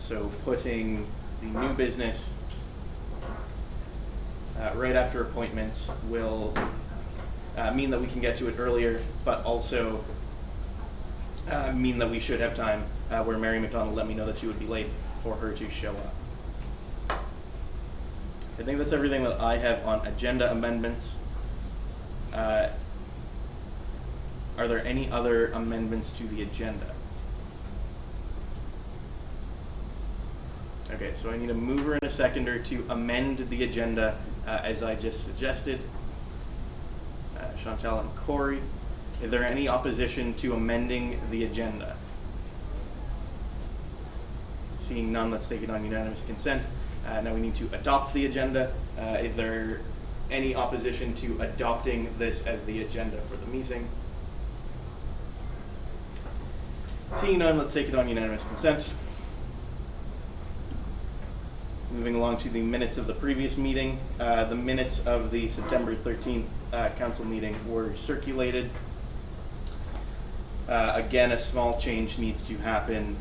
So putting the new business right after appointments will mean that we can get to it earlier, but also mean that we should have time where Mary McDonald let me know that she would be late for her to show up. I think that's everything that I have on agenda amendments. Are there any other amendments to the agenda? Okay, so I need a mover and a seconder to amend the agenda as I just suggested. Chantal and Corey. Is there any opposition to amending the agenda? Seeing none, let's take it on unanimous consent. Now we need to adopt the agenda. Is there any opposition to adopting this as the agenda for the meeting? Seeing none, let's take it on unanimous consent. Moving along to the minutes of the previous meeting. The minutes of the September 13th council meeting were circulated. Again, a small change needs to happen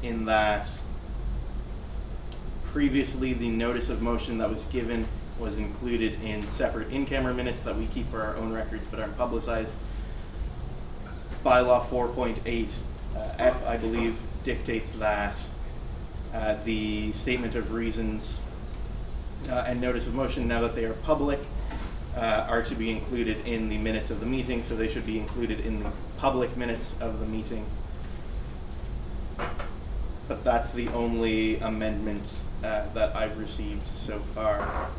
in that previously the notice of motion that was given was included in separate in-camera minutes that we keep for our own records but aren't publicized. Bylaw 4.8 F, I believe, dictates that the statement of reasons and notice of motion, now that they are public, are to be included in the minutes of the meeting, so they should be included in the public minutes of the meeting. But that's the only amendment that I've received so far.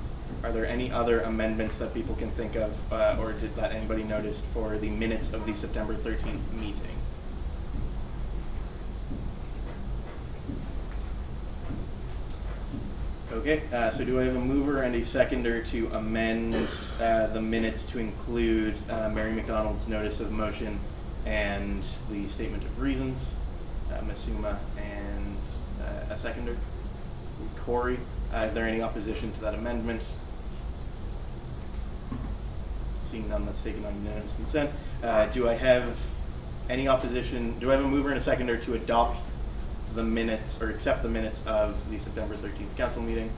Are there any other amendments that people can think of, or that anybody noticed for the minutes of the September 13th meeting? Okay, so do I have a mover and a seconder to amend the minutes to include Mary McDonald's notice of motion and the statement of reasons? Masuma and a seconder. Corey, is there any opposition to that amendment? Seeing none, let's take it on unanimous consent. Do I have any opposition? Do I have a mover and a seconder to adopt the minutes or accept the minutes of the September 13th council meeting?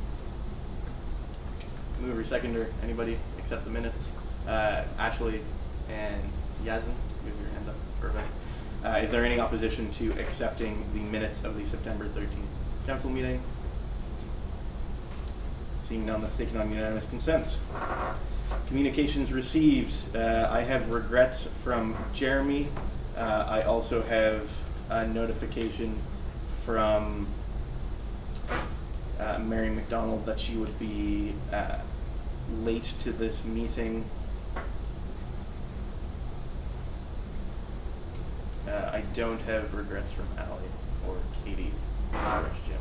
Mover, seconder, anybody accept the minutes? Ashley and Yazin, give your hand up. Perfect. Is there any opposition to accepting the minutes of the September 13th council meeting? Seeing none, let's take it on unanimous consent. Communications received. I have regrets from Jeremy. I also have a notification from Mary McDonald that she would be late to this meeting. I don't have regrets from Allie or Katie or Jim.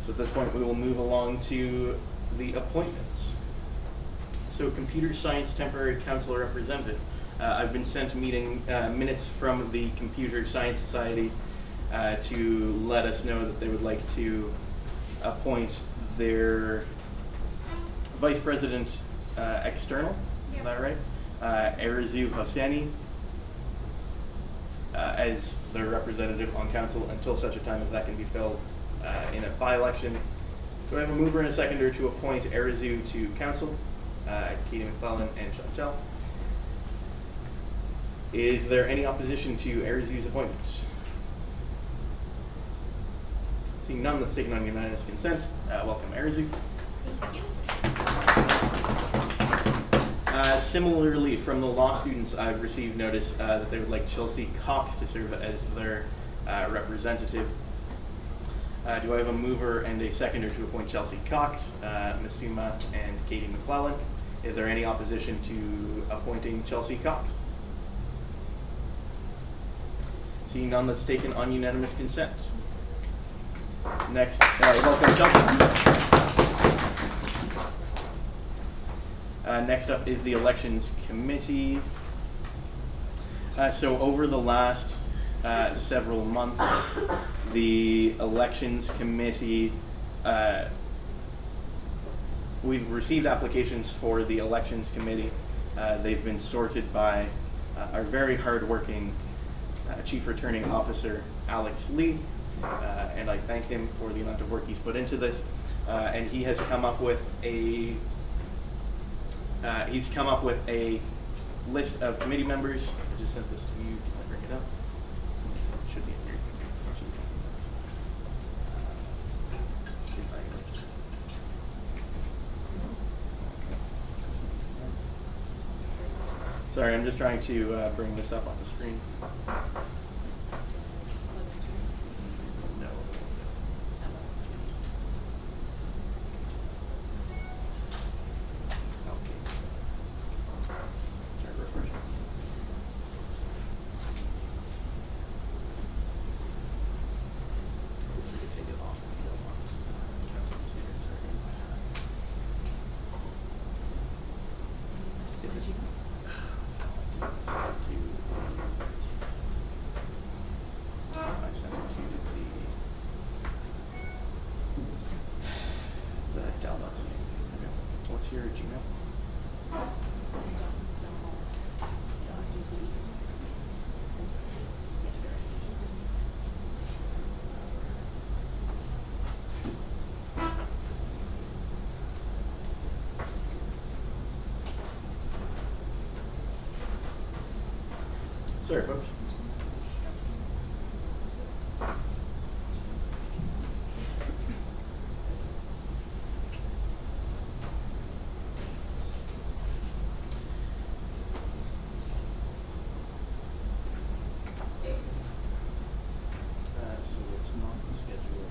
So at this point we will move along to the appointments. So Computer Science Temporary Council Representative. I've been sent meeting minutes from the Computer Science Society to let us know that they would like to appoint their vice president external. Yep. Is that right? Arazu Hosseini as their representative on council until such a time as that can be filled in a by-election. Do I have a mover and a seconder to appoint Arazu to council? Katie McClellan and Chantal. Is there any opposition to Arazu's appointments? Seeing none, let's take it on unanimous consent. Welcome, Arazu. Thank you. Similarly, from the law students, I've received notice that they would like Chelsea Cox to serve as their representative. Do I have a mover and a seconder to appoint Chelsea Cox, Masuma, and Katie McClellan? Is there any opposition to appointing Chelsea Cox? Seeing none, let's take it on unanimous consent. Next, welcome Chelsea. Next up is the Elections Committee. So over the last several months, the Elections Committee, we've received applications for the Elections Committee. They've been sorted by our very hardworking Chief Returning Officer, Alex Lee. and I thank him for the amount of work he's put into this. And he has come up with a list of committee members. I just sent this to you. Can I bring it up? It should be in here. See if I can- Sorry, I'm just trying to bring this up on the screen. No. Okay. Try to refresh it. We could take it off if you don't want. Council procedures are in. I sent it to the Delma thing. Okay. What's your Gmail? Sorry, folks. So it's not the schedule.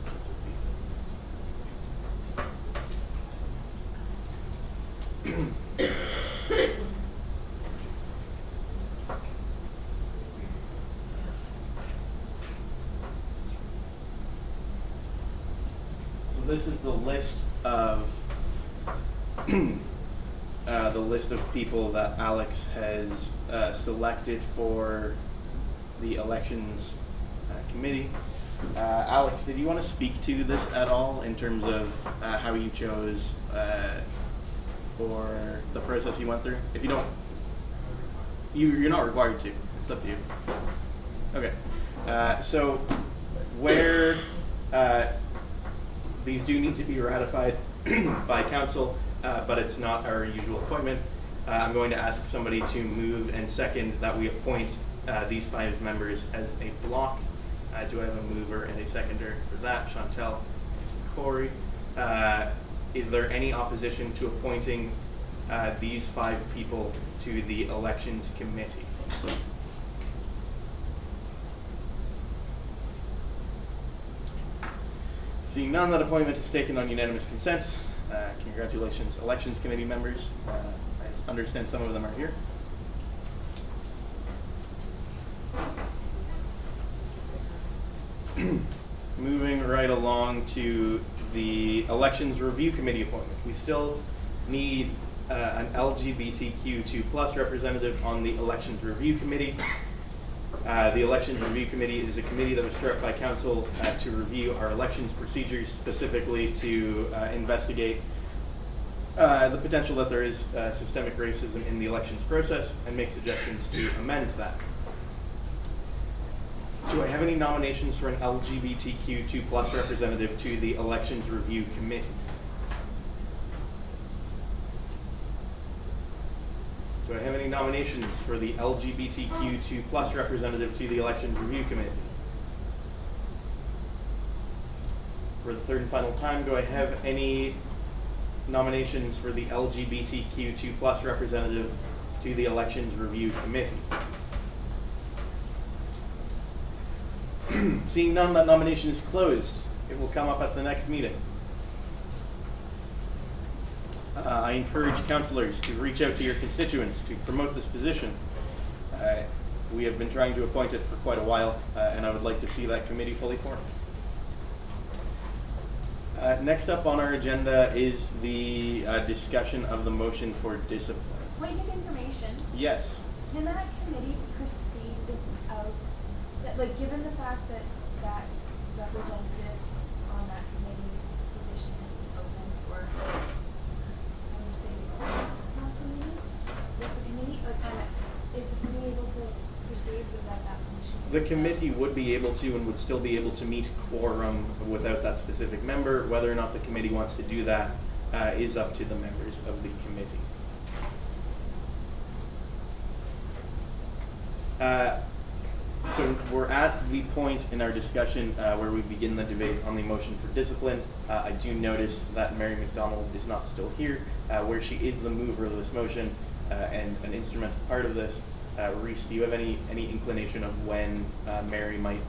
So this is the list of people that Alex has selected for the elections committee. Alex, did you want to speak to this at all in terms of how you chose for the process you went through? If you don't, you're not required to. It's up to you. Okay. So where these do need to be ratified by council, but it's not our usual appointment, I'm going to ask somebody to move and second that we appoint these 5 members as a block. Do I have a mover and a seconder for that? Chantel and Corey. Is there any opposition to appointing these 5 people to the elections committee? Seeing none, that appointment is taken on unanimous consent. Congratulations, elections committee members. I understand some of them are here. Moving right along to the elections review committee appointment. We still need an LGBTQ2+ representative on the elections review committee. The elections review committee is a committee that was struck up by council to review our elections procedures, specifically to investigate the potential that there is systemic racism in the elections process and make suggestions to amend that. Do I have any nominations for an LGBTQ2+ representative to the elections review committee? Do I have any nominations for the LGBTQ2+ representative to the elections review committee? For the third and final time, do I have any nominations for the LGBTQ2+ representative to the elections review committee? Seeing none, that nomination is closed. It will come up at the next meeting. I encourage councillors to reach out to your constituents to promote this position. We have been trying to appoint it for quite a while, and I would like to see that committee fully formed. Next up on our agenda is the discussion of the motion for discipline. Point of information. Yes. Can that committee proceed without, like, given the fact that that representative on that committee's position has been open for, I would say, 6 council meetings? Is the committee able to proceed without that position The committee would be able to and would still be able to meet quorum without that specific member. Whether or not the committee wants to do that is up to the members of the committee. So we're at the point in our discussion where we begin the debate on the motion for discipline. I do notice that Mary McDonald is not still here, where she is the mover of this motion and an instrumental part of this. Reese, do you have any inclination of when Mary might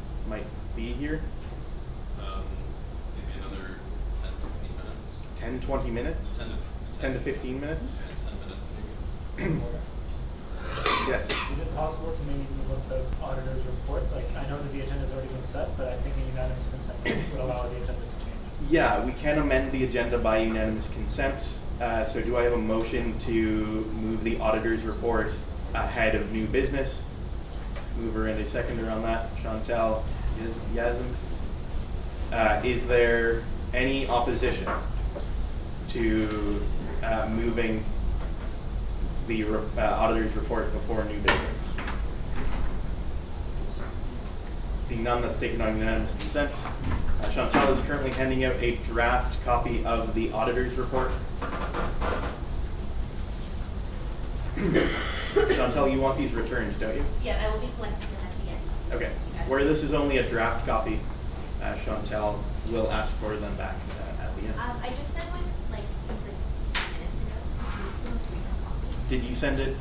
be here? Maybe another 10 to 15 minutes. 10, 20 minutes? 10 to 15 minutes? Yeah, 10 minutes maybe. Yes. Is it possible to maybe move up the auditor's report? Like, I know that the agenda's already been set, but I think a unanimous consent would allow the agenda to change. Yeah, we can amend the agenda by unanimous consent. So do I have a motion to move the auditor's report ahead of new business? Mover and a seconder on that. Chantal, Yasmin. Is there any opposition to moving the auditor's report before new business? Seeing none, that's taken on unanimous consent. Chantal is currently handing out a draft copy of the auditor's report. Chantal, you want these returned, don't you? Yeah, I will be collecting them at the end. Okay. Where this is only a draft copy, Chantal will ask for them back at the end. I just sent one like 10 minutes ago. This is the most recent copy. Did you send it?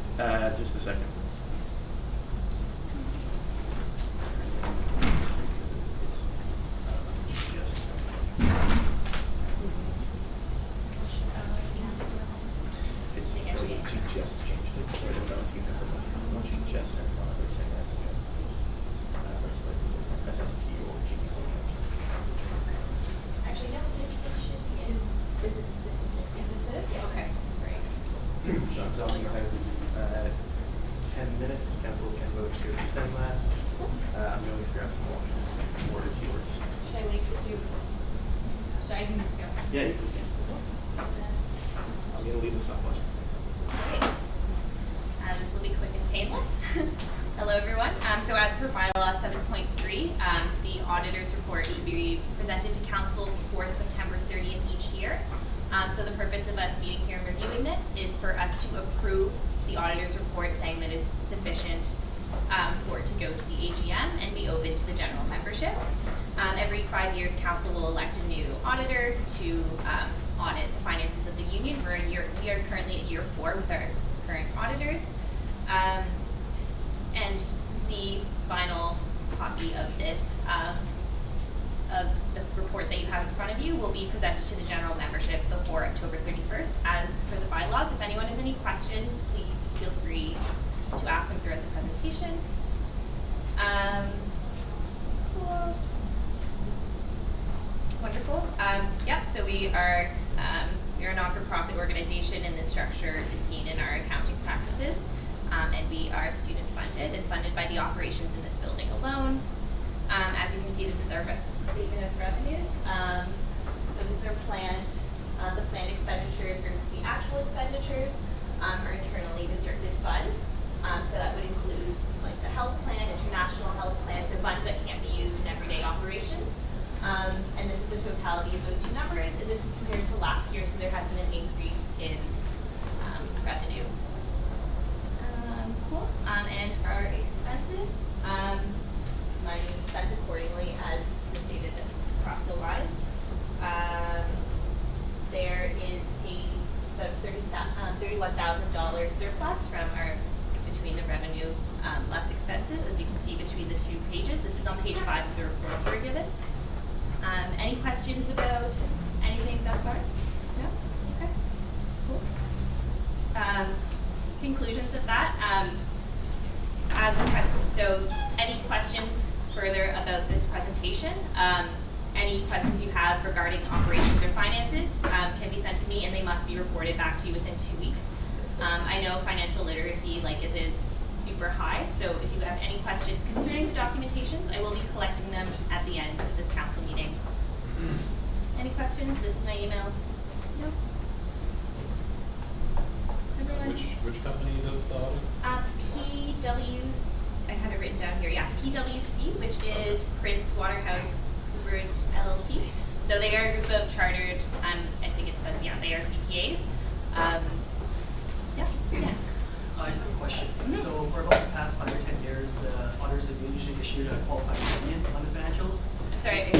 Just a second. It's so she just changed it, so I don't know if you have what she just sent one other thing. That's good. That's slightly different. I sent it to you or Gmail. Actually, no, this should be. This is it. Is this it? Yes. Okay. Great. Chantal, you have 10 minutes. Council can vote to extend that. I'm going to grab some more. Or it's yours. Should I wait for you? So I can just go. Yeah, you can. I'm going to leave this up. Okay. This will be quick and painless. Hello, everyone. So as per bylaw 7.3, the auditor's report should be presented to council before September 30th each year. So the purpose of us meeting here and reviewing this is for us to approve the auditor's report, saying that it's sufficient for it to go to the AGM and be open to the general membership. Every 5 years, council will elect a new auditor to audit the finances of the union. We are currently at year 4 with our current auditors. And the final copy of this, of the report that you have in front of you, will be presented to the general membership before October 31st. As per the bylaws, if anyone has any questions, please feel free to ask them throughout the presentation. Cool. Wonderful. Yep, so we are a non-for-profit organization, and this structure is seen in our accounting practices. And we are student funded and funded by the operations in this building alone. As you can see, this is our statement of revenues. So this is our planned, the planned expenditures versus the actual expenditures are internally restricted funds. So that would include like the health plan, international health plan, so funds that can't be used in everyday operations. And this is the totality of those two numbers, and this is compared to last year, so there has been an increase in revenue. Cool. And our expenses, money spent accordingly as proceeded across the lines. There is about $31,000 surplus from between the revenue less expenses, as you can see between the 2 pages. This is on page 5 of the report we're given. Any questions about anything thus far? No? Okay. Cool. Conclusions of that, as requested. So any questions further about this presentation? Any questions you have regarding operations or finances can be sent to me, and they must be reported back to you within 2 weeks. I know financial literacy isn't super high, so if you have any questions concerning the documentations, I will be collecting them at the end of this council meeting. Any questions? This is my email. No? Everyone? Which company does the audits? I have it written down here. Yeah, PwC So they are a group of chartered, I think it said, yeah, they are CPAs. Yeah, yes. I just have a question. Mhm. So for about the past 5 or 10 years, the auditors have usually issued a qualified opinion on the financials. I'm sorry.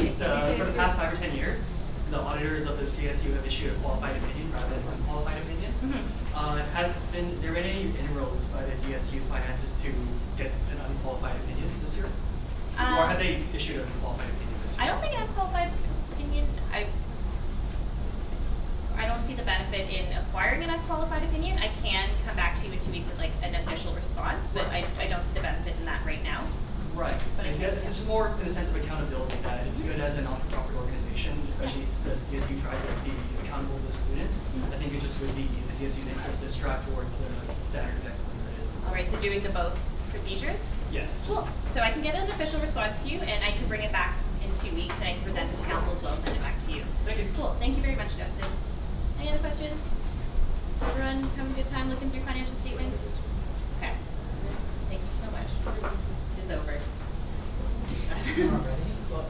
For the past 5 or 10 years, the auditors of the DSU have issued a qualified opinion rather than an unqualified opinion. Mhm. Has there been any inroads by the DSU's finances to get an unqualified opinion this year? Or have they issued an unqualified opinion this year? I don't think an unqualified opinion, I don't see the benefit in acquiring an unqualified opinion. I can come back to you in 2 weeks with like an official response, but I don't see the benefit in that right now. Right. Yeah, it's just more in the sense of accountability that it's good as a not-for-profit organization, especially if the DSU tries to be accountable to the students. I think it just would be in the DSU's interest to strive towards the standard of excellence it is. All right, so doing the both procedures? Yes. Just, Cool. So I can get an official response to you, and I can bring it back in 2 weeks, and I can present it to council as well, send it back to you. Thank you. Cool. Thank you very much, Justin. Any other questions? Everyone having a good time looking through financial statements? Okay. Thank you so much. It is over. Alrighty, well,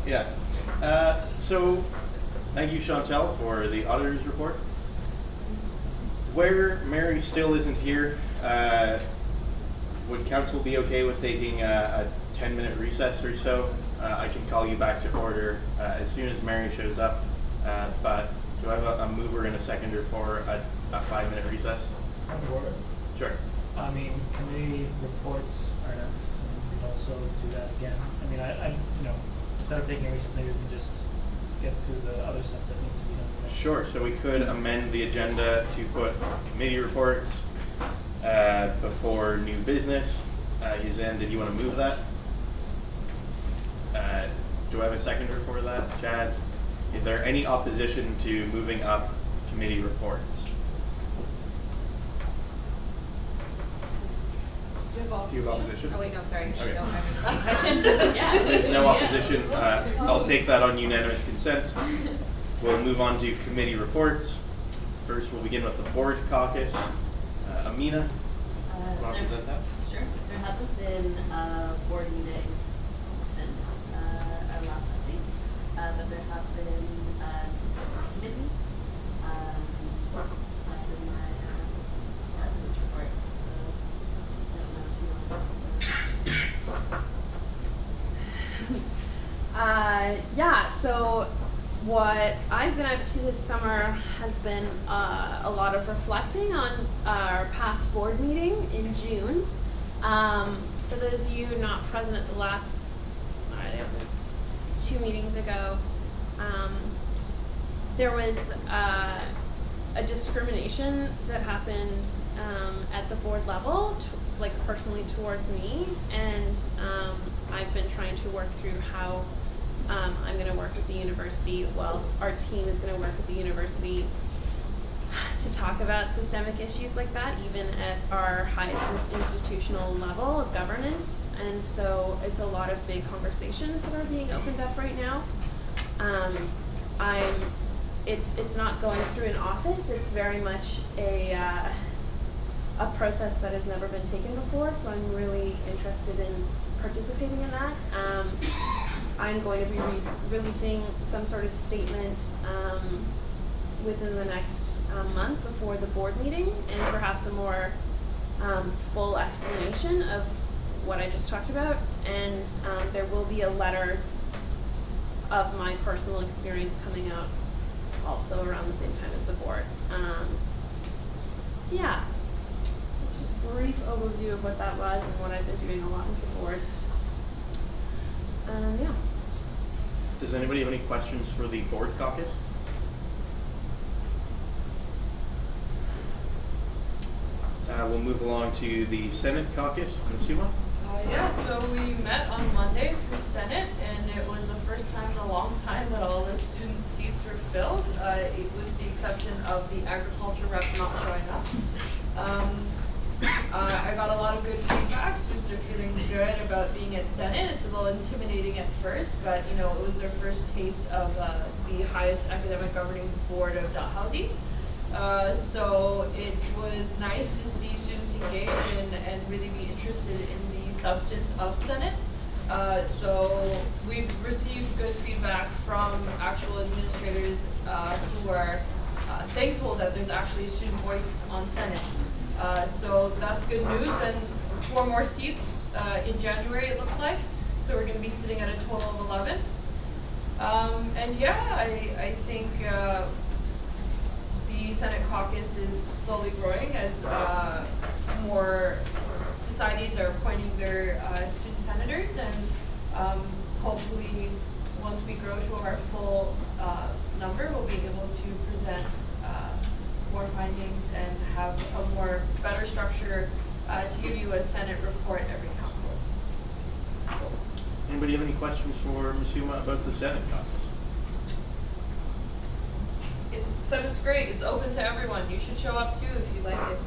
Yeah. So, thank you, Chantel, for the auditor's report. Where Mary still isn't here, would council be okay with taking a 10-minute recess or so? I can call you back to order as soon as Mary shows up. But do I have a mover and a seconder for a 5-minute recess? on board. Sure. I mean, committee reports are next, and we can also do that again. I mean, I instead of taking a recess, maybe we can just get through the other stuff that needs to be done. Sure. So we could amend the agenda to put committee reports before new business. Yuzan, did you want to move that? Do I have a seconder for that? Chad? Is there any opposition to moving up committee reports? Do you have opposition? Oh wait, no, sorry. Okay. No, I was question. Yeah. If there's no opposition, I'll take that on unanimous consent. We'll move on to committee reports. First, we'll begin with the board caucus. Amina, want to present that? Sure. There hasn't been a board meeting since our last update, but there have been committees. That's in my president's report. So I don't know if you want to. Yeah, so what I've been up to this summer has been a lot of reflecting on our past board meeting in June. For those of you not present at the last, I guess it was 2 meetings ago, there was a discrimination that happened at the board level, like personally towards me, and I've been trying to work through how I'm going to work with the university. Well, our team is going to work with the university to talk about systemic issues like that, even at our highest institutional level of governance. And so it's a lot of big conversations that are being opened up right now. It's not going through an office. It's very much a process that has never been taken before. So I'm really interested in participating in that. I'm going to be releasing some sort of statement within the next month before the board meeting, and perhaps a more full explanation of what I just talked about. And there will be a letter of my personal experience coming out also around the same time as the board. Yeah, it's just a brief overview of what that was and what I've been doing a lot with the board. Yeah. Does anybody have any questions for the board caucus? We'll move along to the Senate caucus. Nasima? Yeah, so we met on Monday for Senate, and it was the first time in a long time that all the student seats were filled, with the exception of the agriculture rep not showing up. I got a lot of good feedback. Students are feeling good about being at Senate. It's a little intimidating at first, but you know, it was their first taste of the highest academic governing board of Dalhousie. So it was nice to see students engage and really be interested in the substance of Senate. So we've received good feedback from actual administrators who are thankful that there's actually a student voice on Senate. So that's good news, and 4 more seats in January it looks like. So we're going to be sitting at a total of 11. And yeah, I think the Senate caucus is slowly growing as more societies are appointing their student senators, and hopefully once we grow to our full number, we'll be able to present more findings and have a more better structure to give you a Senate report every council. Anybody have any questions for Ms. Yuma about the Senate caucus? Senate's great. It's open to everyone. You should show up too if you like it.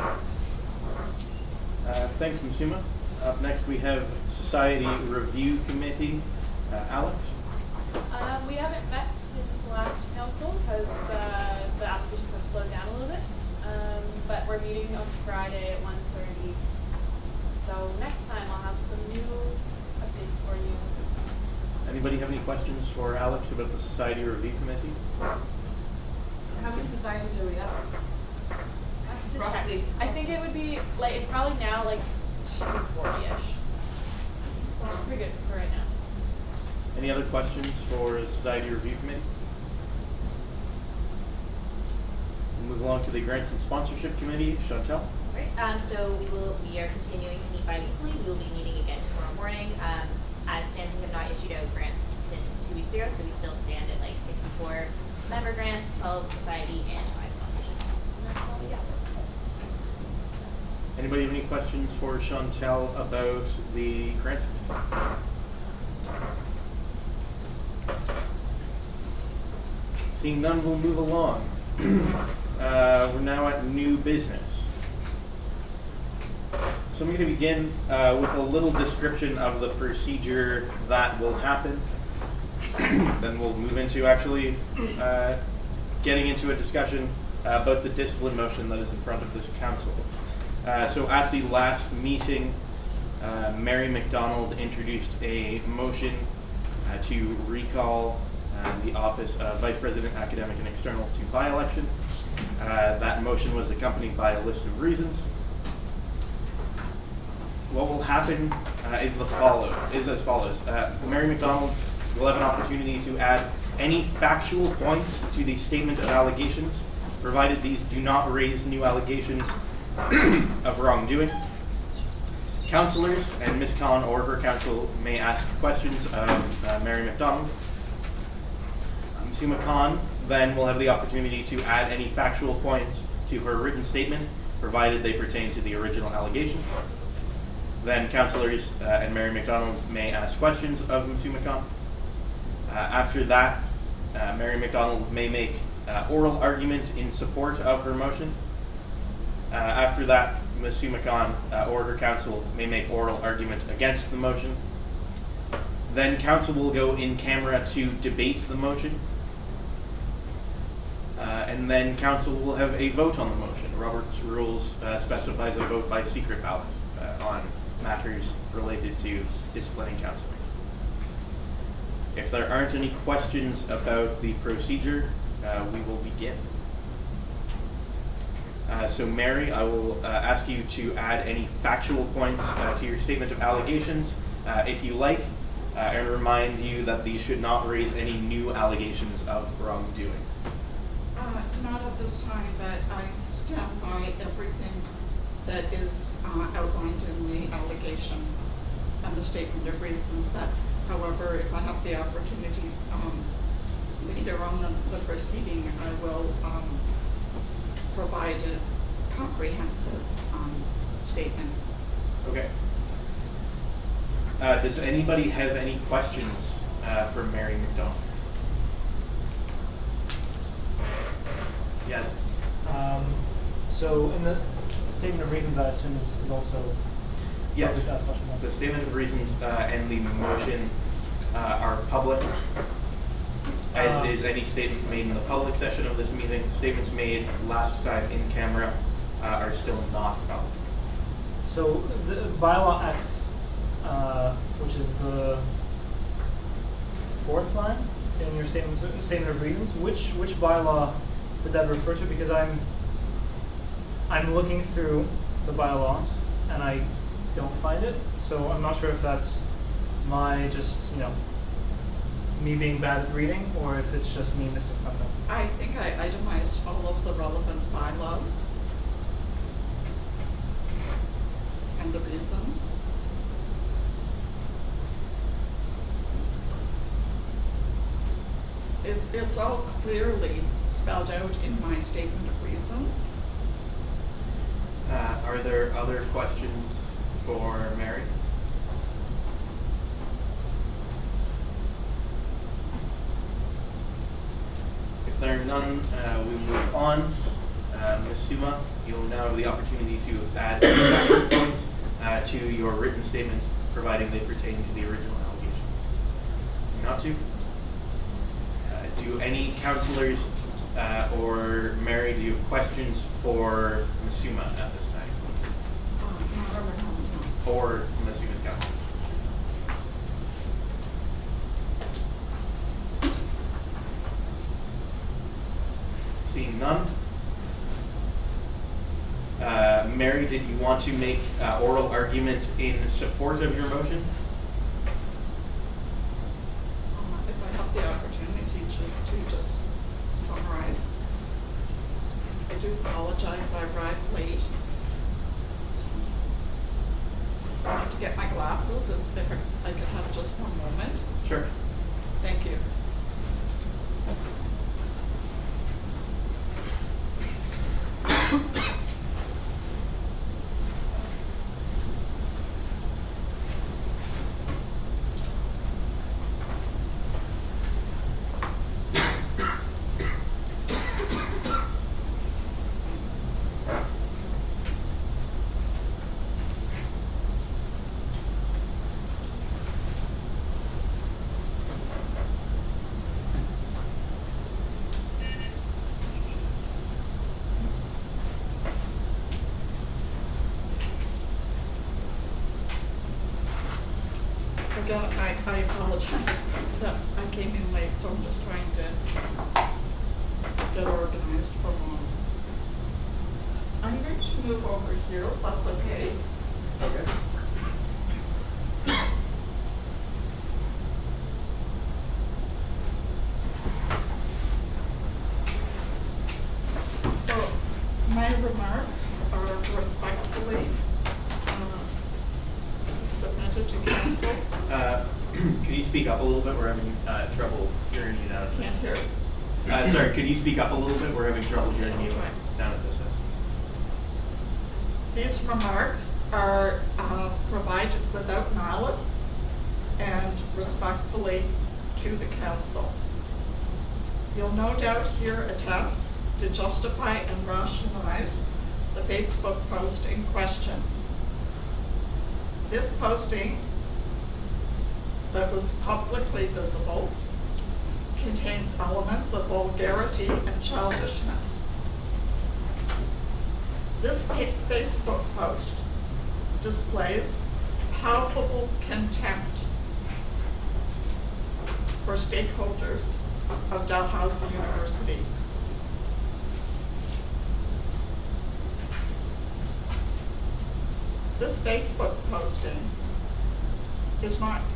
Thanks, Ms. Yuma. Up next we have Society Review Committee. Alex? We haven't met since last council because the applications have slowed down a little bit. But we're meeting on Friday at 1:30. So next time I'll have some new updates for you. Anybody have any questions for Alex about the Society Review Committee? How many societies are we at? I have to Roughly. check. I think it would be like, it's probably now like 240-ish. Pretty good for right now. Any other questions for the Society Review Committee? We'll move along to the Grants and Sponsorship Committee. Chantel? Right, so we are continuing to meet bi-weekly. We will be meeting again tomorrow morning. As stands, we have not issued out grants since 2 weeks ago, so we still stand at like 64 member grants, 12 society, and 5 sponsorships. And that's all we got. Anybody have any questions for Chantel about the grants committee? Seeing none, we'll move along. We're now at new business. So I'm going to begin with a little description of the procedure that will happen. Then we'll move into actually getting into a discussion about the discipline motion that is in front of this council. So at the last meeting, Mary McDonald introduced a motion to recall the office of Vice President Academic and External to by-election. That motion was accompanied by a list of reasons. What will happen is as follows. Mary McDonald will have an opportunity to add any factual points to the statement of allegations, provided these do not raise new allegations of wrongdoing. Councillors and Ms. Khan or her counsel may ask questions of Mary McDonald. Ms. Khan then will have the opportunity to add any factual points to her written statement, provided they pertain to the original allegation. Then councillors and Mary McDonald may ask questions of Ms. Khan. After that, Mary McDonald may make oral argument in support of her motion. After that, Ms. Khan or her counsel may make oral argument against the motion. Then council will go in camera to debate the motion. And then council will have a vote on the motion. Robert's rules specifies a vote by secret ballot on matters related to disciplining counseling. If there aren't any questions about the procedure, we will begin. So Mary, I will ask you to add any factual points to your statement of allegations, if you like, and remind you that these should not raise any new allegations of wrongdoing. Not at this time, but I stand by everything that is outlined in the allegation and the statement of reasons. But however, if I have the opportunity later on the proceeding, I will provide a comprehensive statement. Okay. Does anybody have any questions for Mary McDonald? Yeah. So in the statement of reasons, I assume is also Yes, Probably ask question one. the statement of reasons and the motion are public, as is any statement made in the public session of this meeting. Statements made last time in camera are still not public. So the bylaw X, which is the fourth line in your statement of reasons, which bylaw would that refer to? Because I'm looking through the bylaws and I don't find it, so I'm not sure if that's my just, me being bad at reading, or if it's just me missing something. I think I itemized all of the relevant bylaws and the reasons. It's all clearly spelled out in my statement of reasons. Are there other questions for Mary? If there are none, we move on. Ms. Suma, you'll now have the opportunity to add any points to your written statements, providing they pertain to the original allegations. Not to? Do any councillors or Mary, do you have questions for Ms. Suma at this time? Or Ms. Suma's council? Seeing none. Mary, did you want to make oral argument in support of your motion? If I have the opportunity to just summarize. I do apologize, I arrived late. I need to get my glasses, if I could have just one moment. Sure. Thank you. Again, I apologize that I came in late, so I'm just trying to get organized for one. I'm going to move over here, if that's okay. Okay. So, my remarks are respectfully submitted to council. Could you speak up a little bit? We're having trouble hearing you down. Can't hear. Sorry, could you speak up a little bit? We're having trouble hearing you down at this end. These remarks are provided without malice and respectfully to the council. You'll no doubt hear attempts to justify and rationalize the Facebook post in question. This posting that was publicly visible contains elements of vulgarity and childishness. This Facebook post displays palpable contempt for stakeholders of Dalhousie University. This Facebook posting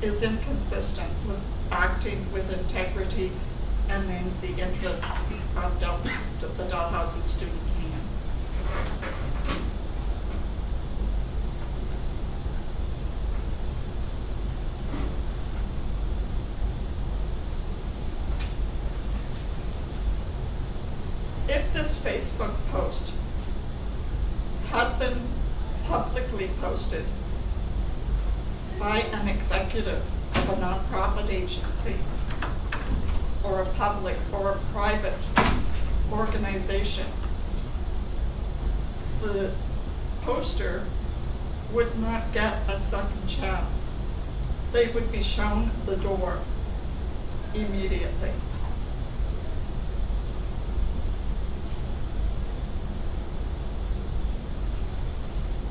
is inconsistent with acting with integrity and in the interests of the Dalhousie student union. If this Facebook post had been publicly posted by an executive of a nonprofit agency or a public or a private organization, the poster would not get a second chance. They would be shown the door immediately.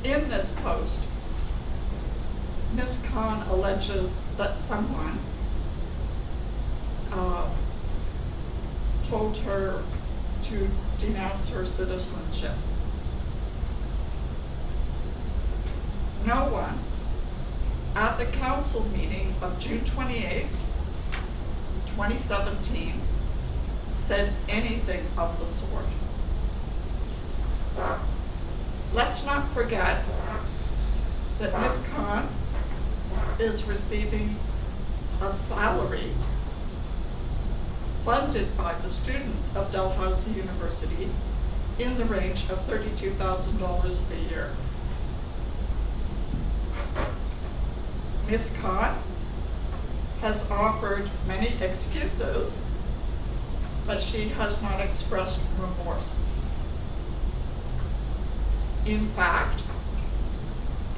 In this post, Ms. Khan alleges that someone told her to denounce her citizenship. No one at the council meeting of June 28, 2017, said anything of the sort. Let's not forget that Ms. Khan is receiving a salary funded by the students of Dalhousie University in the range of $32,000 a year. Ms. Khan has offered many excuses, but she has not expressed remorse. In fact,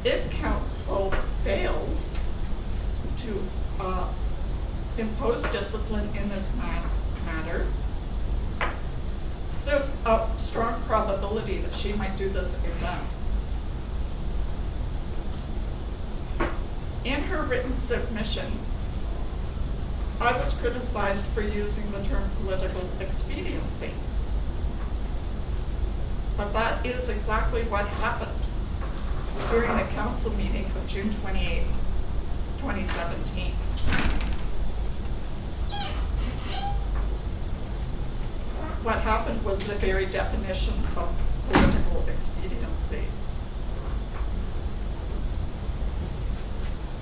if council fails to impose discipline in this matter, there's a strong probability that she might do this again. In her written submission, I was criticized for using the term political expediency. But that is exactly what happened during the council meeting of June 28, 2017. What happened was the very definition of political expediency.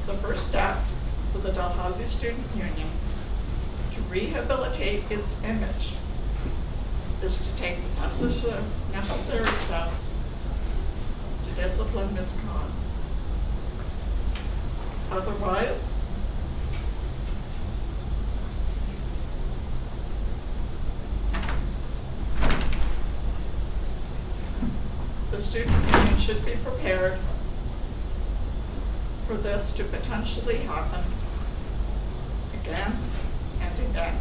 The first step for the Dalhousie Student Union to rehabilitate its image is to take the necessary steps to discipline Ms. Khan. Otherwise, the student union should be prepared for this to potentially happen again and again.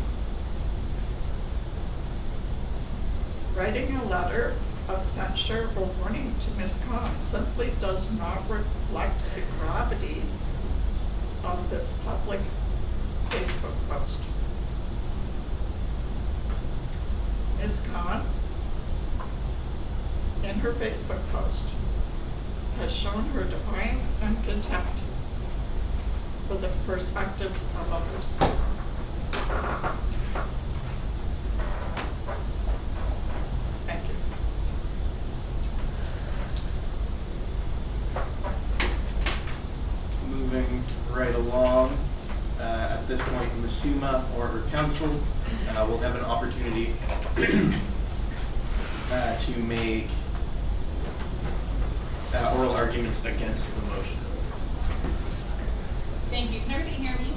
Writing a letter of censure or warning to Ms. Khan simply does not reflect the gravity of this public Facebook post. Ms. Khan, in her Facebook post, has shown her defiance and contempt for the perspectives of others. Thank you. Moving right along, at this point, Ms. Suma or her counsel will have an opportunity to make oral arguments against the motion. Thank you. Can everybody hear me?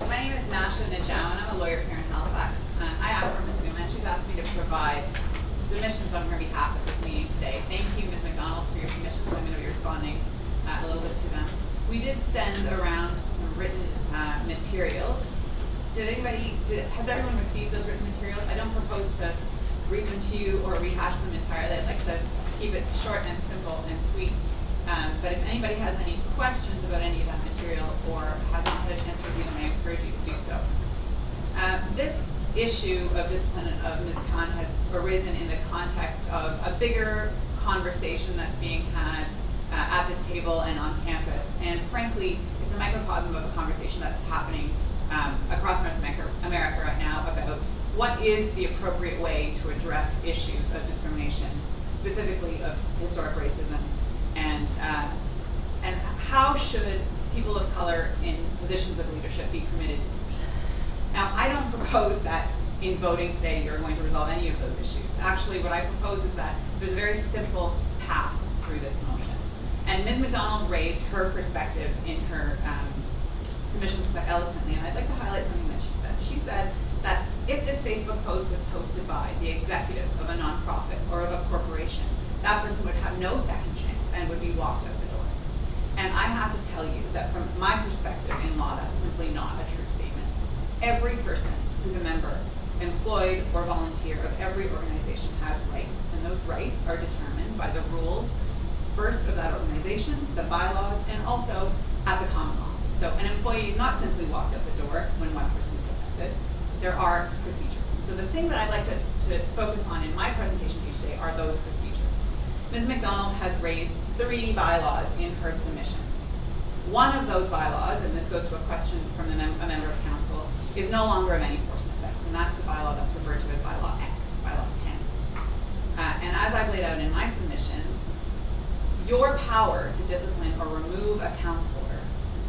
My name is Nasha Najau, and I'm a lawyer here in Halifax. I asked for Ms. Suma, and she's asked me to provide submissions on her behalf at this meeting today. Thank you, Ms. McDonald, for your submissions. I'm going to be responding a little bit to them. We did send around some written materials. Has everyone received those written materials? I don't propose to read them to you or rehash them entirely. I'd like to keep it short and simple and sweet. But if anybody has any questions about any of that material or has not had a chance to review them, I encourage you to do so. This issue of discipline of Ms. Khan has arisen in the context of a bigger conversation that's being had at this table and on campus. And frankly, it's a microcosm of a conversation that's happening across North America right now about what is the appropriate way to address issues of discrimination, specifically of historic racism, and how should people of color in positions of leadership be permitted to speak. Now, I don't propose that in voting today you're going to resolve any of those issues. Actually, what I propose is that there's a very simple path through this motion. And Ms. McDonald raised her perspective in her submissions quite eloquently, and I'd like to highlight something that she said. She said that if this Facebook post was posted by the executive of a nonprofit or of a corporation, that person would have no second chance and would be walked out the door. And I have to tell you that from my perspective in law, that's simply not a true statement. Every person who's a member, employed or volunteer of every organization has rights, and those rights are determined by the rules, first of that organization, the bylaws, and also at the common law. So an employee is not simply walked out the door when one person is affected. There are procedures. And so the thing that I'd like to focus on in my presentation to you today are those procedures. Ms. McDonald has raised 3 bylaws in her submissions. One of those bylaws, and this goes to a question from a member of council, is no longer of any force and effect, and that's the bylaw that's referred to as bylaw X, bylaw 10. And as I've laid out in my submissions, your power to discipline or remove a counselor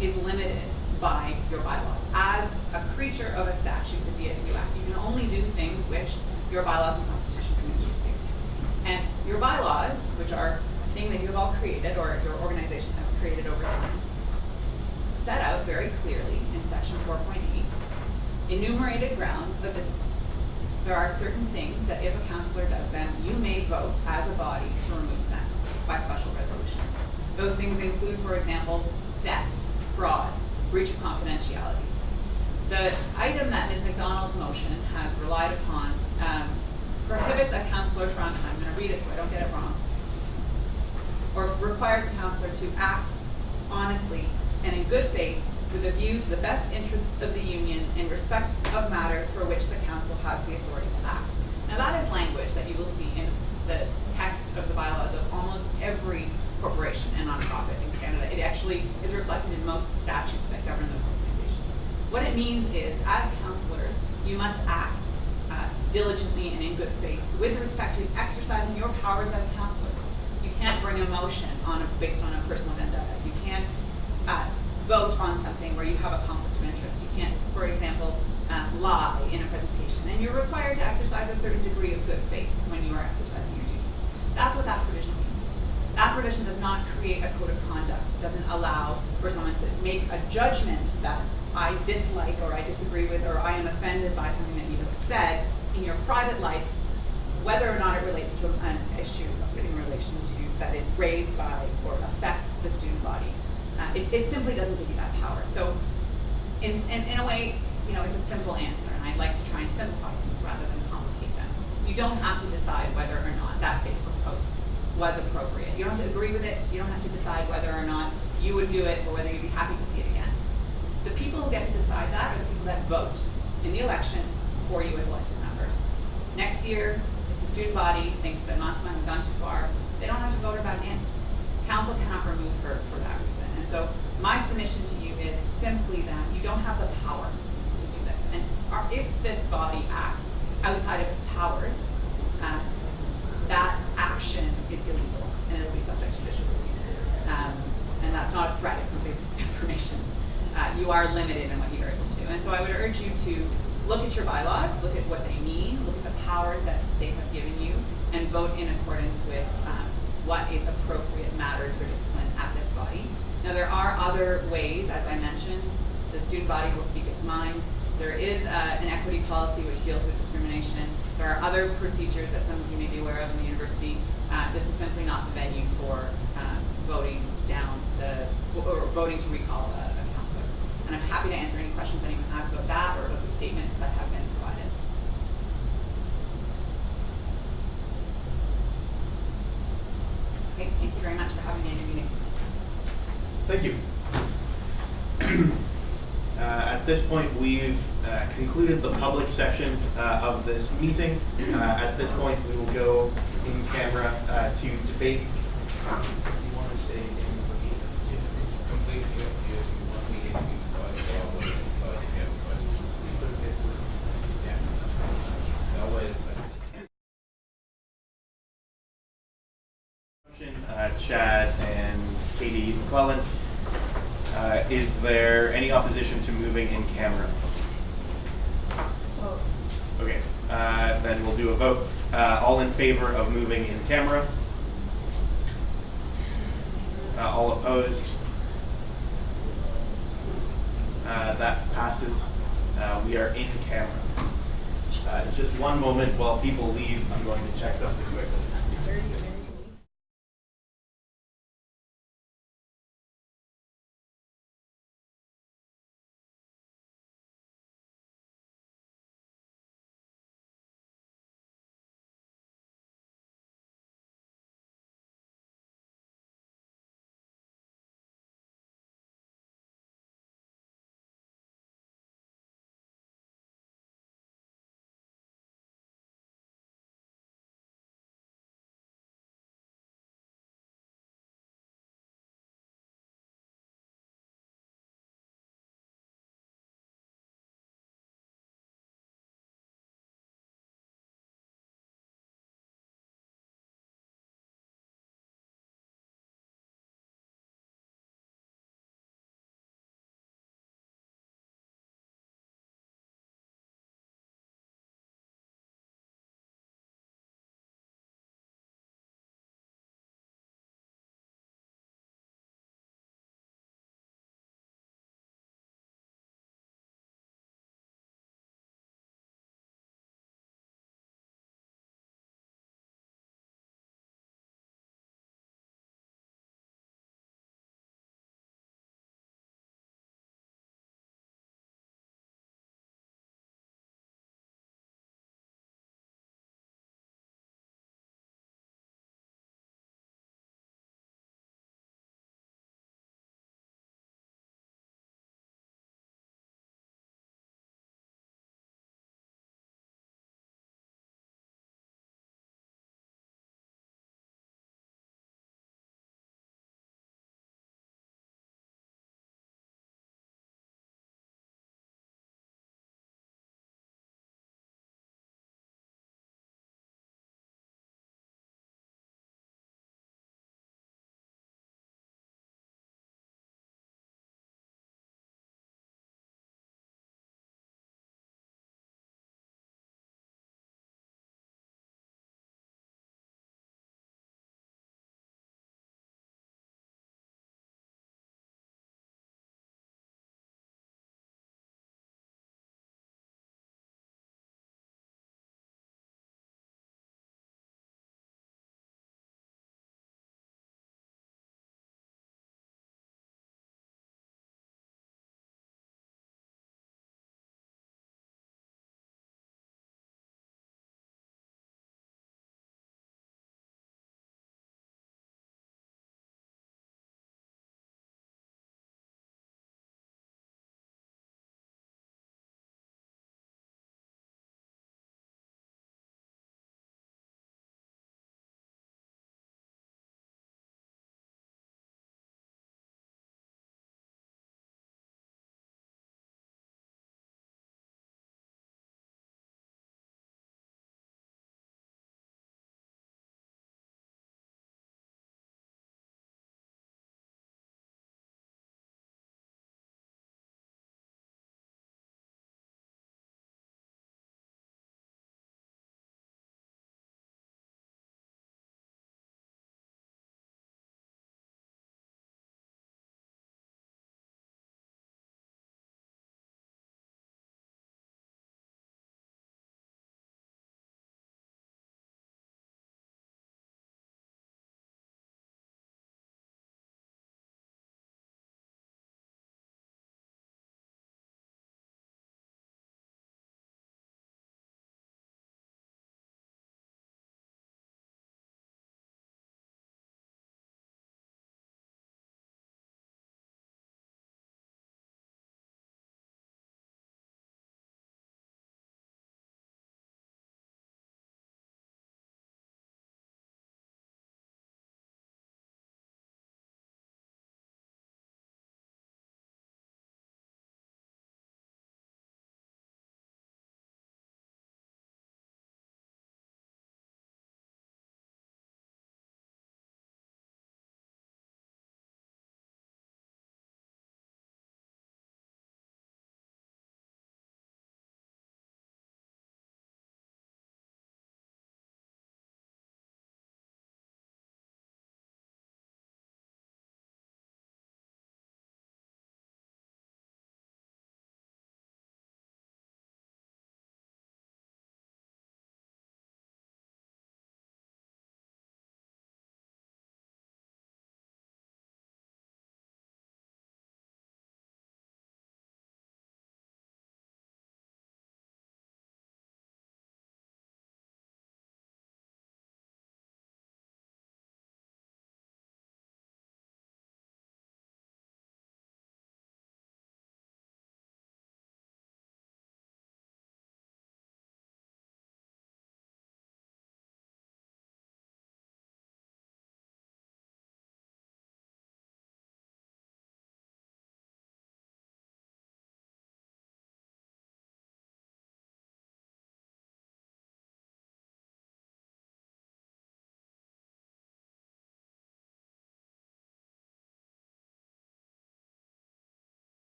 is limited by your bylaws. As a creature of a statute, the DSU Act, you can only do things which your bylaws and constitution permit you to do. And your bylaws, which are a thing that you have all created or your organization has created over time, set out very clearly in section 4.8 enumerated grounds of discipline. There are certain things that if a counselor does them, you may vote as a body to remove them by special resolution. Those things include, for example, theft, fraud, breach of confidentiality. The item that Ms. McDonald's motion has relied upon prohibits a counselor from, and I'm going to read it so I don't get it wrong, or requires a counselor to act honestly and in good faith with a view to the best interests of the union in respect of matters for which the council has the authority to act. Now that is language that you will see in the text of the bylaws of almost every corporation and nonprofit in Canada. It actually is reflected in most statutes that govern those organizations. What it means is, as councillors, you must act diligently and in good faith with respect to exercising your powers as councillors. You can't bring a motion based on a personal vendetta. You can't vote on something where you have a conflict of interest. You can't, for example, lie in a presentation. And you're required to exercise a certain degree of good faith when you are exercising your duties. That's what that provision means. That provision does not create a code of conduct. It doesn't allow for someone to make a judgment that I dislike or I disagree with or I am offended by something that you have said in your private life, whether or not it relates to an issue in relation to that is raised by or affects the student body. It simply doesn't give you that power. So in a way, you know, it's a simple answer, and I'd like to try and simplify things rather than complicate them. You don't have to decide whether or not that Facebook post was appropriate. You don't have to agree with it. You don't have to decide whether or not you would do it or whether you'd be happy to see it again. The people who get to decide that are the people that vote in the elections for you as elected members. Next year, if the student body thinks that Massima has gone too far, they don't have to vote her back in. Council cannot remove her for that reason. And so my submission to you is simply that you don't have the power to do this. And if this body acts outside of its powers, that action is illegal and it'll be subject to judicial review. And that's not a threat, it's simply piece of information. You are limited in what you're able to do. And so I would urge you to look at your bylaws, look at what they mean, look at the powers that they have given you, and vote in accordance with what is appropriate matters for discipline at this body. Now there are other ways, as I mentioned, the student body will speak its mind. There is an equity policy which deals with discrimination. There are other procedures that some of you may be aware of in the university. This is simply not the venue for voting down or voting to recall a counselor. And I'm happy to answer any questions anyone has about that or about the statements that have been provided. Okay, thank you very much for having me in your meeting. Thank you. At this point, we've concluded the public section of this meeting. At this point, we will go in camera to debate. You want to stay in the meeting? It's completely up to you. If you want me to be quiet, so I'll wait until you have a question. Yeah. I'll wait a second. Chad and Katie McClellan. Is there any opposition to moving in camera? Okay, then we'll do a vote. All in favor of moving in camera? All opposed? That passes. We are in camera. Just one moment while people leave. I'm going to check something quickly.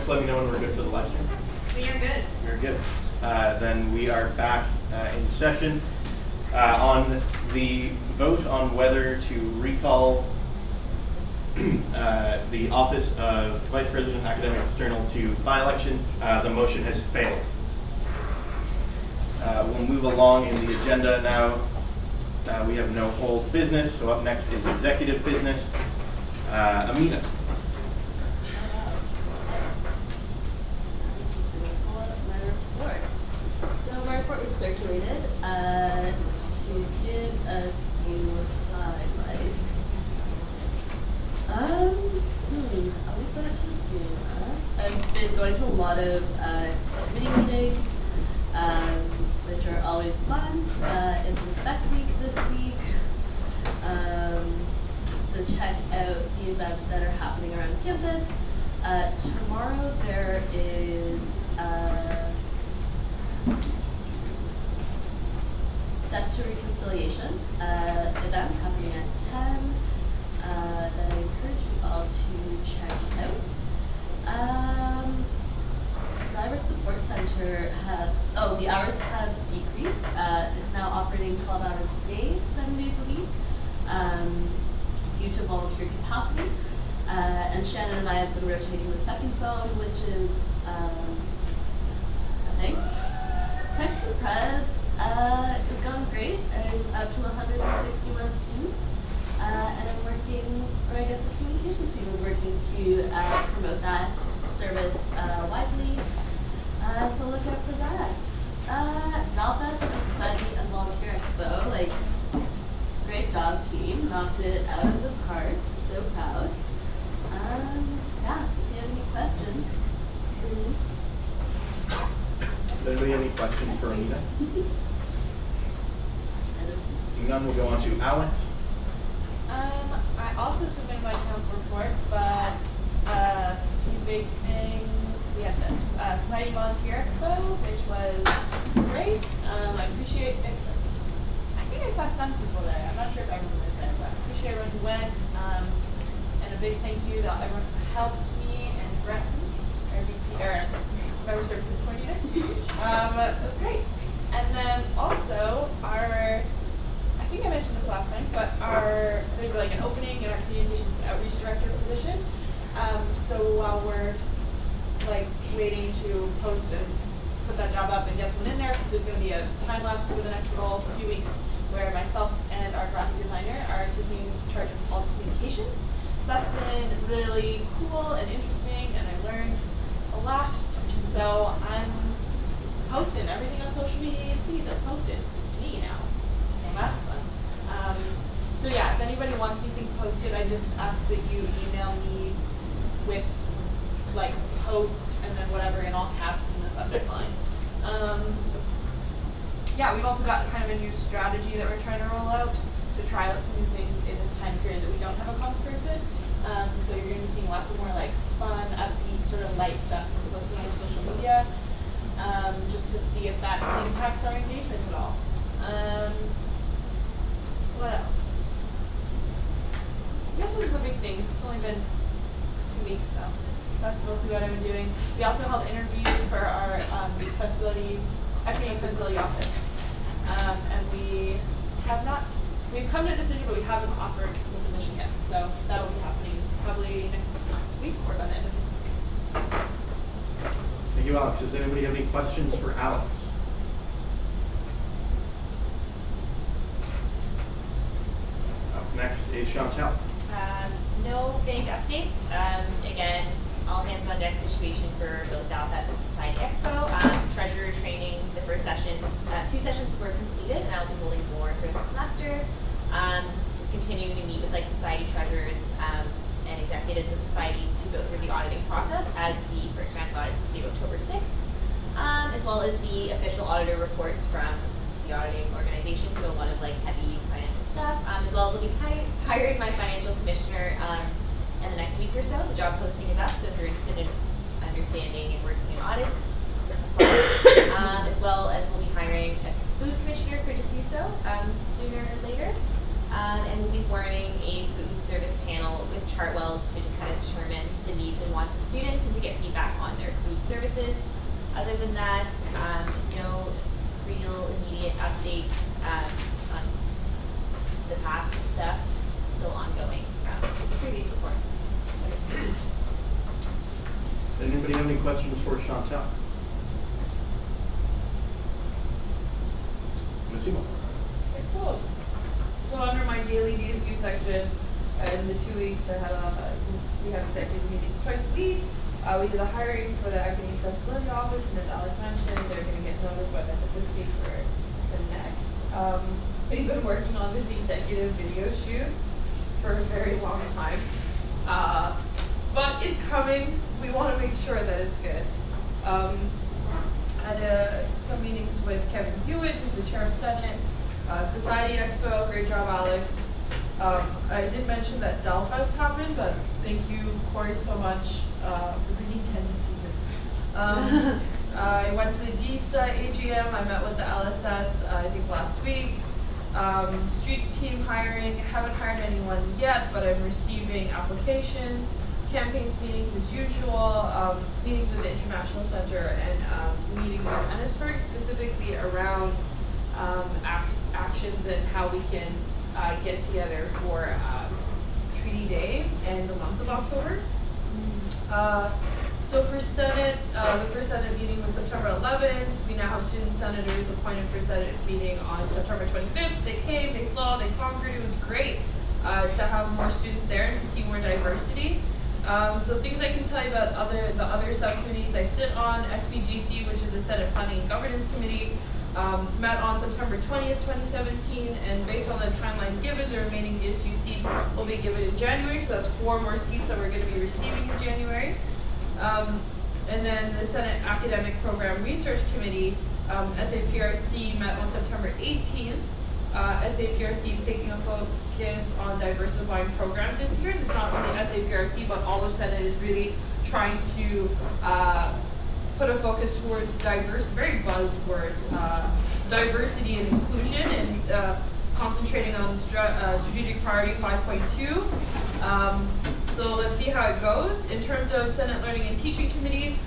folks let me know when we're good for the live stream. We are good. Very good. Then we are back in session on the vote on whether to recall the office of Vice President Academic External to by-election. The motion has failed. We'll move along in the agenda now. We have no old business, so up next is executive business. Amina. My report was circulated to give a few highlights. I'll leave that to soon. I've been going to a lot of committee meetings, which are always fun. It's Respect Week this week. So check out the events that are happening around campus. Tomorrow there is Steps to Reconciliation event happening at 10 that I encourage you all to check out. Survivor Support Center the hours have decreased. It's now operating 12 hours a day, 7 days a week, due to volunteer capacity. And Shannon and I have been rotating the second phone, which is a thing. Text and Press has gone great. I'm up to 161 students. And I'm working, or I guess the communications team is working to promote that service widely. So look out for that. Deliberations and Society and Volunteer Expo, great job team, knocked it out of the park. So proud. Yeah, if you have any questions for me. Does anybody have any questions for Amina? Seeing none, we'll go on to Alex. I also submitted my council report, but a few big things. We had this Society Volunteer Expo, which was great. I appreciate it. I think I saw some people there. I'm not sure if everyone was there, but I appreciate everyone who went. And a big thank you to everyone who helped me and Bretton, our VP, or Member Services Coordinator. That was great. And then also I think I mentioned this last time, but there's an opening in our communications and outreach director position. So while we're waiting to post and put that job up and get someone in there, there's going to be a time lapse for the next role for a few weeks where myself and our graphic designer are taking charge of all communications. So that's been really cool and interesting, and I learned a lot. So I'm posting everything on social media you see that's posted. It's me now. So that's fun. So yeah, if anybody wants anything posted, I just ask that you email me with post and then whatever in all caps in the subject line. Yeah, we've also got kind of a new strategy that we're trying to roll out to try out some new things in this time period that we don't have a comms person. So you're going to be seeing lots of more fun, upbeat, sort of light stuff posted on social media, just to see if that impacts our engagement at all. What else? I guess those are the big things. It's only been 2 weeks, so that's mostly what I've been doing. We also held interviews for our equity accessibility office, and we've come to a decision, but we haven't offered the position yet. So that'll be happening probably next week or by the end of this week. Thank you, Alex. Does anybody have any questions for Alex? Up next is Chantel. No big updates. Again, all hands on deck situation for both Deliberations and Society Expo. Treasurer training, the first sessions, 2 sessions were completed, and I'll be holding more for the semester. Just continuing to meet with society treasurers and executives of societies to go through the auditing process as the first round of audits is due October 6th, as well as the official auditor reports from the auditing organization, so a lot of heavy financial stuff, as well as I'll be hiring my financial commissioner in the next week or so. The job posting is up, so if you're interested in understanding and working in audits, apply. As well as we'll be hiring a food commissioner for DSU sooner or later. And we'll be forming a food service panel with Chartwells to just kind of determine the needs and wants of students and to get feedback on their services. Other than that, no real immediate updates on the past stuff, still ongoing from the previous report. Anybody have any questions for Chantal? Massimo? Okay, cool. So under my daily DSU section, in the 2 weeks we have executive meetings twice a week. We did the hiring for the academic accessibility office, and as Alex mentioned, they're going to get noticed by the end of this week for the next. We've been working on this executive video shoot for a very long time, but it's coming. We want to make sure that it's good. Had some meetings with Kevin Hewitt, who's the chair of Senate, Society Expo. Great job, Alex. I did mention that Delfest happened, but thank you, Corey, so much for bringing 10 this season. I went to the DSA AGM. I met with the LSS, I think last week. Street team hiring. Haven't hired anyone yet, but I'm receiving applications. Campaigns meetings as usual. Meetings with the International Center and meetings with Ennisburg, specifically around actions and how we can get together for Treaty Day and the month of October. So for Senate, the first Senate meeting was September 11th. We now have student senators appointed for Senate meeting on September 25th. They came, they saw, they conquered. It was great to have more students there and to see more diversity. So things I can tell you about the other subcommittees. I sit on SPGC, which is the Senate Planning and Governance Committee. Met on September 20th, 2017, and based on the timeline given, the remaining DSU seats will be given in January, so that's 4 more seats that we're going to be receiving in January. And then the Senate Academic Program Research Committee, SAPRC, met on September 18th. SAPRC is taking a focus on diversifying programs this year. It's not only SAPRC, but all of Senate is really trying to put a focus towards very buzzwords, diversity and inclusion, and concentrating on strategic priority 5.2. So let's see how it goes. In terms of Senate Learning and Teaching Committee,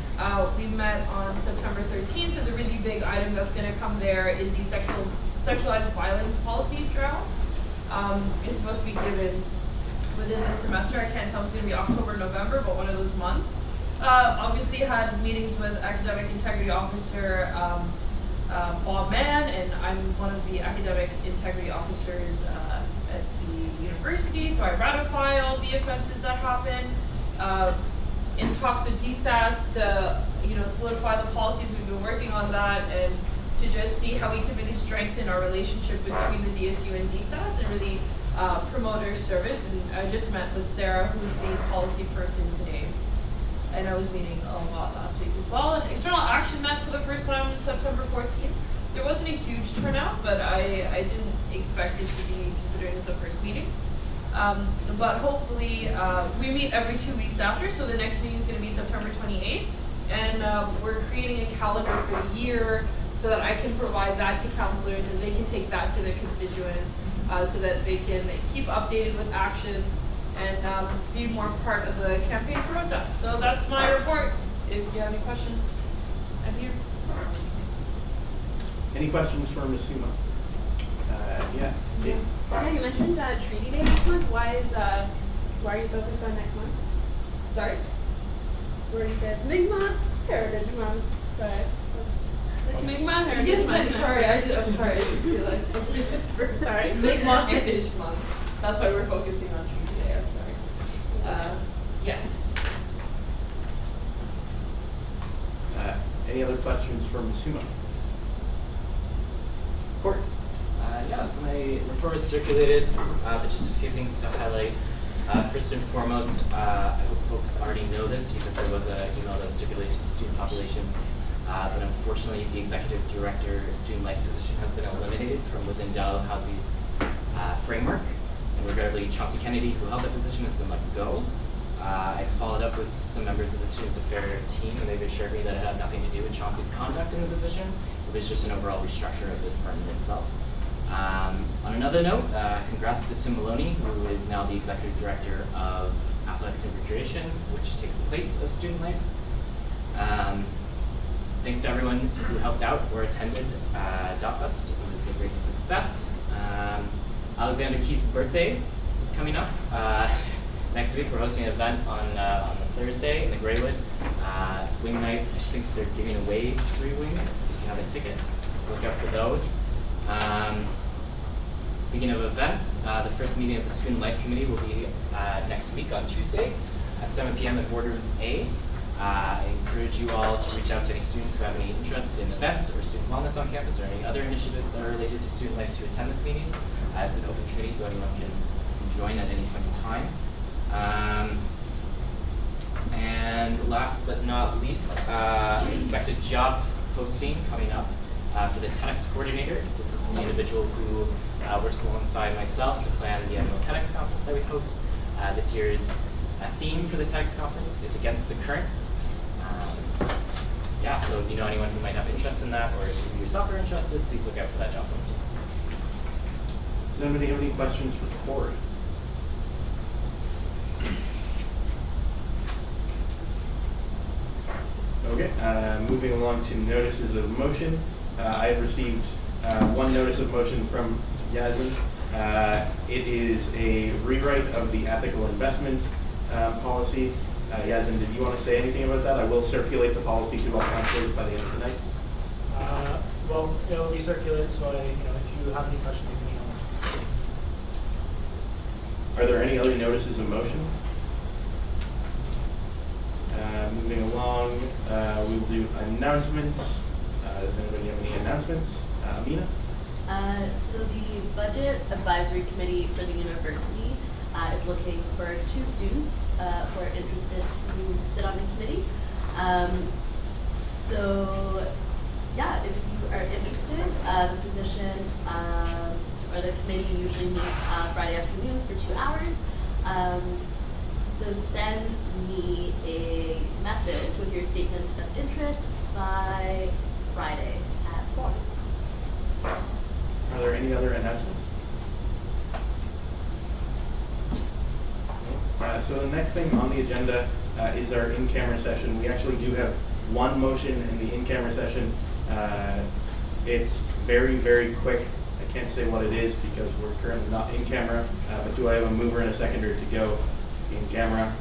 we met on September 13th, and the really big item that's going to come there is the sexualized violence policy draft. It's supposed to be given within this semester. I can't tell if it's going to be October, November, but one of those months. Obviously had meetings with Academic Integrity Officer Bob Mann, and I'm one of the Academic Integrity Officers at the university, so I ratify all the offenses that happen. In talks with DSAS to solidify the policies, we've been working on that, and to just see how we can really strengthen our relationship between the DSU and DSAS and really promote our service. And I just met with Sarah, who's the policy person today. And I was meeting a lot last week as well. And External Action met for the first time on September 14th. There wasn't a huge turnout, but I didn't expect it to be, considering it's the first meeting. But hopefully, we meet every 2 weeks after, so the next meeting is going to be September 28th. And we're creating a calendar for the year so that I can provide that to counselors and they can take that to their constituents so that they can keep updated with actions and be more part of the campaign process. So that's my report. If you have any questions, I'm here. Any questions for Ms. Suma? Yeah. Yeah, you mentioned Treaty Day next month. Why are you focused on next month? Sorry? You already said Mi'kmaq Heritage Month. Sorry. It's Mi'kmaq Heritage Month. Sorry, I'm sorry, I didn't realize. Sorry. Mi'kmaq Heritage Month. That's why we're focusing on Treaty Day, I'm sorry. Yes. Any other questions for Ms. Suma? Court. Yeah, so my report was circulated, but just a few things to highlight. First and foremost, I hope folks already know this because there was an email that was circulated to the student population, but unfortunately the executive director student life position has been eliminated from within Dalhousie's framework, and regrettably Chauncey Kennedy, who held that position, has been let go. I followed up with some members of the Students Affairs team, and they've assured me that it had nothing to do with Chauncey's conduct in the position. It was just an overall restructure of the department itself. On another note, congrats to Tim Maloney, who is now the Executive Director of Athletics and Recreation, which takes the place of Student Life. Thanks to everyone who helped out or attended DotFest. It was a great success. Alexander Keith's birthday is coming up. Next week we're hosting an event on the Thursday in the Greywood. It's wing night. I think they're giving away 3 wings if you have a ticket, so look out for those. Speaking of events, the first meeting of the Student Life Committee will be next week on Tuesday at 7 p.m. at Boardroom A. I encourage you all to reach out to any students who have any interest in events or student wellness on campus or any other initiatives that are related to student life to attend this meeting. It's an open committee, so anyone can join at any point in time. And last but not least, expected job posting coming up for the TEDx coordinator. This is the individual who works alongside myself to plan the annual TEDx conference that we host. This year's theme for the TEDx conference is Against the Current. Yeah, so if you know anyone who might have interest in that, or if you yourself are interested, please look out for that job posting. Does anybody have any questions for Corey? Okay, moving along to notices of motion. I have received one notice of motion from Yasmin. It is a rewrite of the ethical investment policy. Yasmin, did you want to say anything about that? I will circulate the policy to all councilors by the end of the night. Well, it will be circulated, so if you have any questions, you can email me. Are there any other notices of motion? Moving along, we will do announcements. Does anybody have any announcements? Mina? So the Budget Advisory Committee for the university is looking for 2 students who are interested to sit on the committee. So yeah, if you are interested, the position or the committee usually meets Friday afternoons for 2 hours. So send me a message with your statement of interest by Friday at 4. Are there any other announcements? So the next thing on the agenda is our in-camera session. We actually do have one motion in the in-camera session. It's very, very quick. I can't say what it is because we're currently not in camera, but do I have a mover and a seconder to go in camera?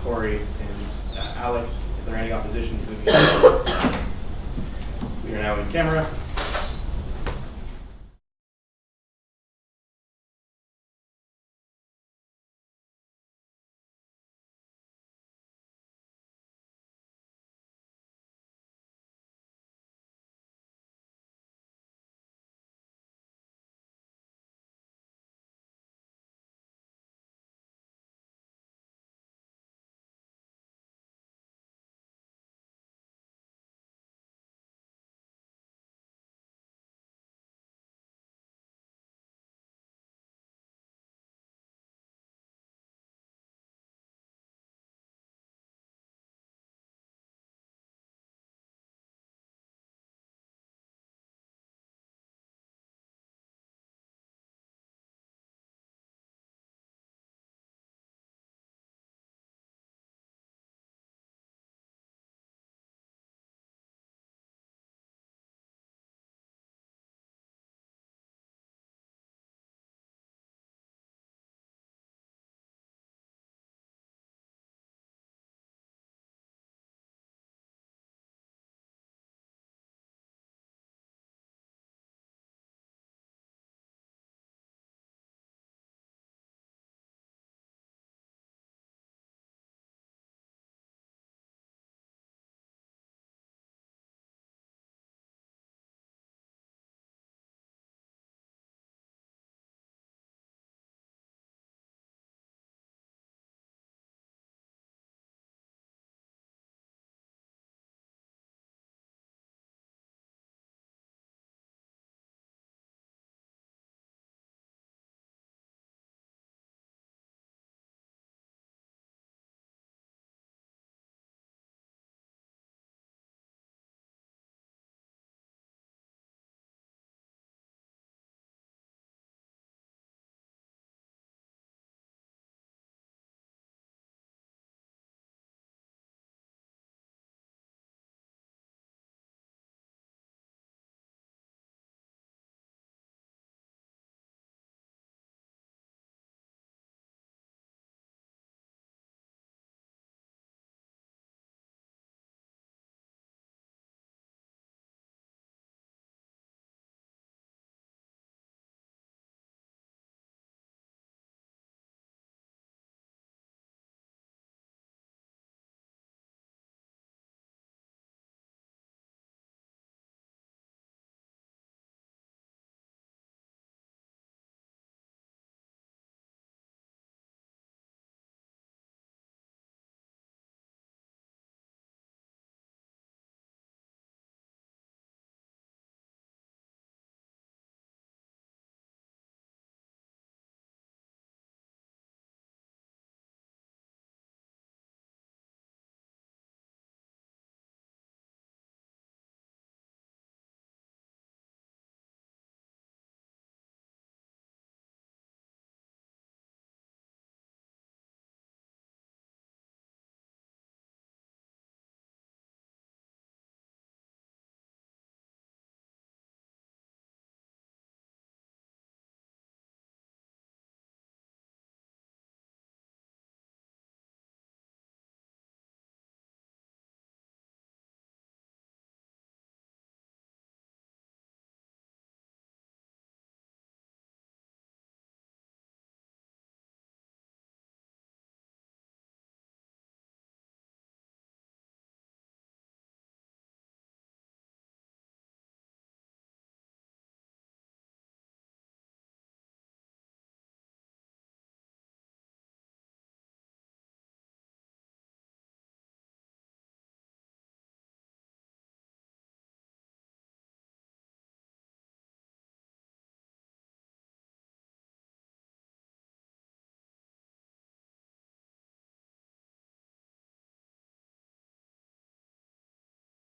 Corey and Alex, is there any opposition to moving? We are now in camera.